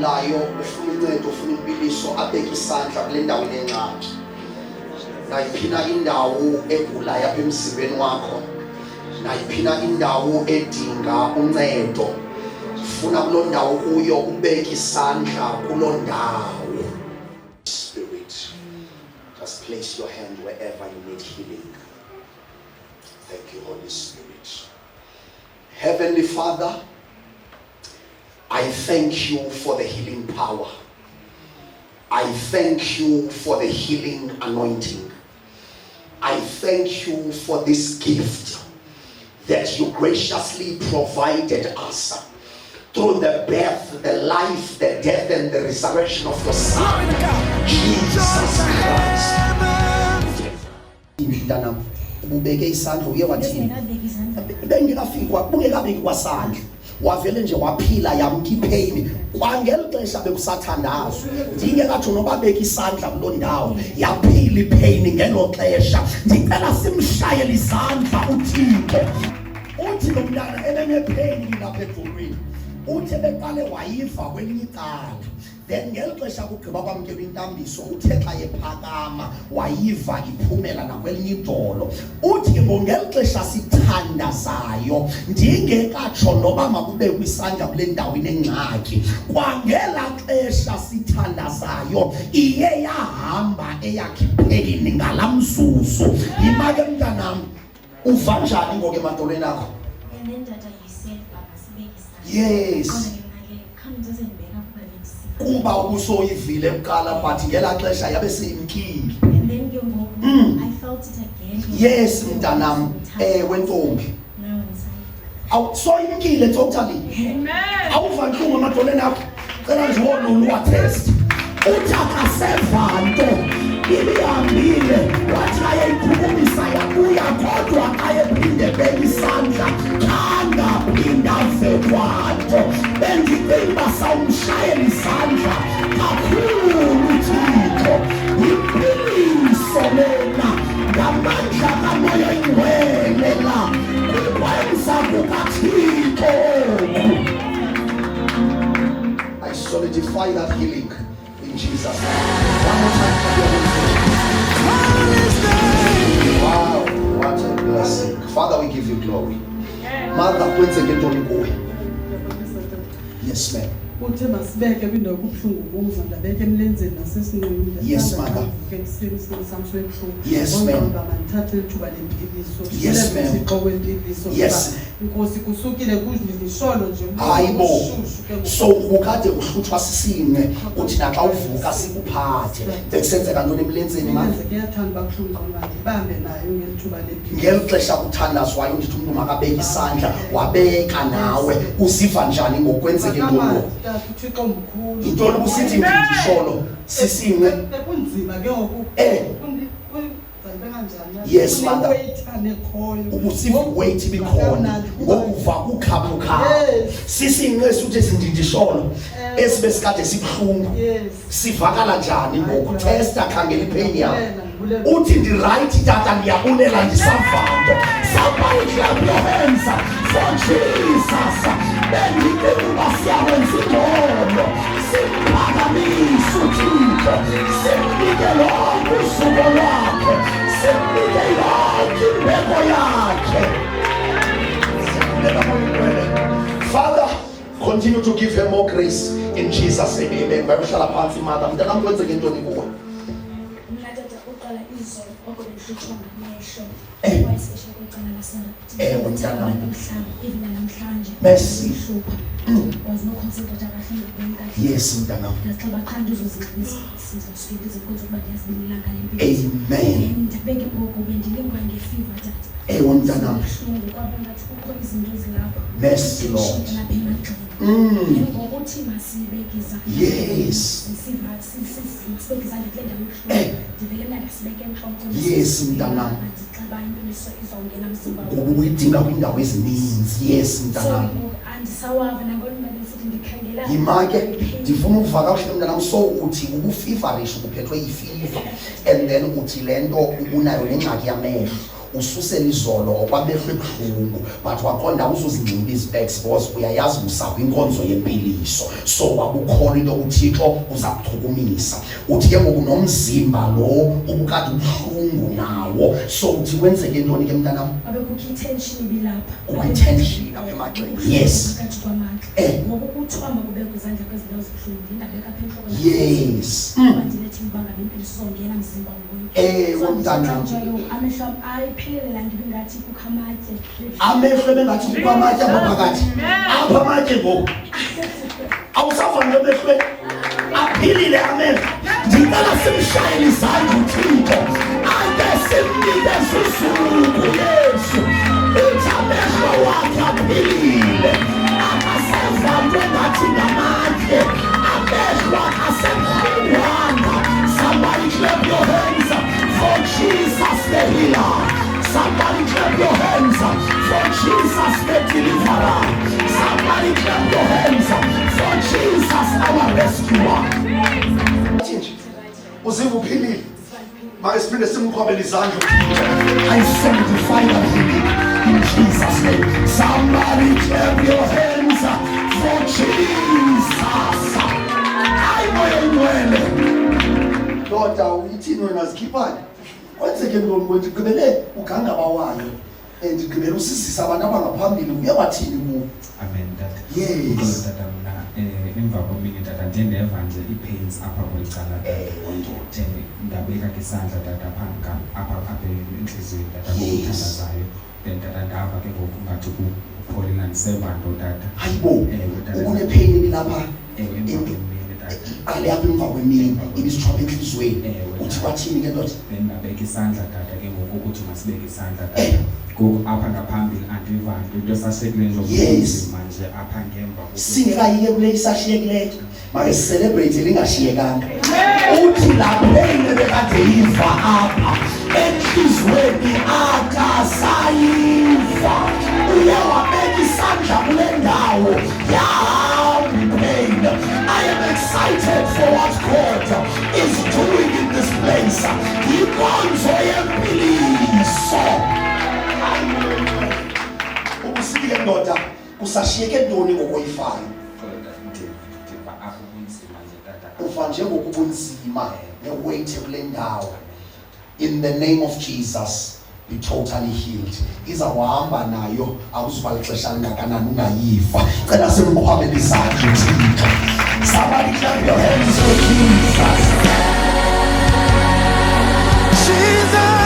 ogulayo ufuna uncedo ufuna impiliso abeke isandla kule ndawo enengxaki. Nayiphina indawo egulayo apha emzimbeni wakho, nayiphina indawo edinga uncedo, ufuna kuloo ndawo kuyo ubeke isandla kuloo ndawo. Spirit, just place your hand wherever you need healing. Thank you, Holy Spirit. Heavenly Father, I thank you for the healing power. I thank you for the healing anointing. I thank you for this gift that you graciously provided us through the birth, the life, the death, and the resurrection of your Son, Jesus Christ. Ubeke isandla uye wathini bengikafika bungekabeki kwasandla wavele nje waphila yamkhipha pain kwangeli xesha bekusathandazwa ndingekathi noba beka isandla kuloo ndawo yaphila ipain ngelo xesha. Ndicela simshayele isandla uThixo. Uthi lo mntana ebenepain lapha edolweni uthi beqale wayiva kwelinye icala, then ngeli xesha kugqiba kwamkela intambiso uthe xa ephakama wayiva iphumela nakwelinye idolo. Uthi ngeli xesha sithandazayo ndingekatsho noba makube kwisandla kule ndawo inengxaki, kwangela xesha sithandazayo iye yahamba eyakhe ipain ngala mzuzu. Yima ke mntanam, uva njani ngoku emadolweni akho? Yes. Kuba ubusoyivile kuqala but ngela xesha yabe seyimkile. And then I felt it again. Yes, mntanam, wentombi. Awusoyimkile totally. Amen. Awuva nhlungu emadolweni akho. Cela nje wonulu wa-test. Uthi akasevanto ibihambile wathi ayeyiphumisa yabuya kodwa ayephinde beka isandla angaphinda vekwanto. Bendicinga sawumshayela isandla kakhulu uThixo. Impiliso lena ngamandla kamoya oyingcwele la kukwenza kukaThixo. I solidify that healing in Jesus' name. One more time. Wow, what a blessing. Father, we give you glory. Mother, kwenzeke ntoni kuwe? Yes, ma'am. Uthe masibeke kwindawo kubuhlungu kuzo ndabeke emlenzeni nasesinqeni. Yes, mother. Yes, ma'am. Bandithathe ithuba lempiliso. Yes, ma'am. Sixo kwempiliso. Yes. Inkosi kusukile kuzindisholo nje. Hayibo. So ukade uhlutshwa sisine uthi naxa uvuka sikuphathe. Bekusenzeka ntoni emlenzeni mama? Kuyathanda babuhlungu ngoba ndibambe nayo ngethuba lempiliso. Ngeli xesha kuthandazwayo ndithi umuntu makabeke isandla wabeka nawe uziva njani ngokwenzeke ntoni? Uthixo mkhulu. Intoni busithi ndisholo sisine kunzima ke ngoku yes mother ubusiva weight bikhona ngokuva kukhaphukhapha sisinqesi uthi sindindisholo esibe sikade sibuhlungu sivakala njani ngoku testa khangela ipain yakho uthi ndi right tata ndiyabulela ndisavanto somebody clap your hands for Jesus. Bendikuba siyawenza ingcono simphakamise uThixo simnike lonke usuku lwakhe simnike yonke imbeko yakhe. Father, continue to give her more grace in Jesus' name. Amen. Bayohlala phansi mother, mntanam kwenzeke ntoni kuwe? Mercy. Yes, mntanam. Amen. Mntanam. Mercy, Lord. Yes. Yes, mntanam. Uyidinga kwindawo ezininzi. Yes, mntanam. Yimake ndifuna ukuva kakuhle mntanam. So uthi ubufeverish uphethwe yifiva and then uthi lento ubunayo nengxaki yamehlo ususela izolo okwamehlo ebuhlungu but waqonda uzuzinxiba izpecs because uyayazi usapho inkonzo yempiliso so wakukholwa into uThixo uza kuchukumisa uthi ke ngoku nomzimba lo ubukade ubuhlungu nawo so uthi kwenzeke intoni ke mntanam abekukho tension ibilapha ukho tension apha emagxeni yes ngoba ukuthwamba kubekho izandla kwezindawo zibuhlungu indabeka apha enhloko yes ndinethi banga bempiliso ngena mzimba mntanam amehlo ayiphilele la ngibingathi kukho amatye amehlo bengathi kukho amatye aphakathi apha amatye ngoku awusavanga emehlweni aphilile amehlo ndicela simshayele izandla uThixo ake simnike susuku Yesu uthi amehlo wakhe aphilile akasevanto engathi ngamatye amehlo akasemhlungwanga. Somebody clap your hands for Jesus the healer. Somebody clap your hands for Jesus the deliverer. Somebody clap your hands for Jesus our rescuer. Uziva uphilile. Manje siphinde simkhwabele izandla. I sanctify the healing in Jesus name. Somebody clap your hands for Jesus. I know Ndoda uyithini wena zikhiphayo kwenzeke ngomuntu gqibele uganga bawayo ndigqibela usisisa abantu abangaphambili uyabathini ku amen dad yes tata mina emva kwemini tata ndendeva nje ipains apha kwicala tata ndabeka isandla tata apha enhliziyweni tata ngokuthandazayo then tata ndava ke ngoku ngathi kupholela ndisevanto tata hayibo ukune pain lapha ale apha emva kwemini ibisithwapha enhliziyweni uthi kwathini ke ndoda bengabeka isandla tata ke ngoku ukuthi masibeke isandla tata ngoku apha ngaphambili andiva into esashiyekile nje manje apha ngemva singekayike kule isashiyekileyo make celebrate lingashiyekanga uthi la pain ebekade yiva apha enhliziyweni akasayiva uye wabeka isandla kule ndawo pain. I am excited for what God is doing in this place. Inkonzo yempiliso. Ukusike ndoda kusashiyeke ntoni ngokuyifayo. Ufa nje ngokubunzima neweight kule ndawo. In the name of Jesus. Be totally healed. Izawahamba nayo akuzuba lixesha lingakanani ungayiva. Cela simkhwabele izandla uThixo. Somebody clap your hands for Jesus. Jesus.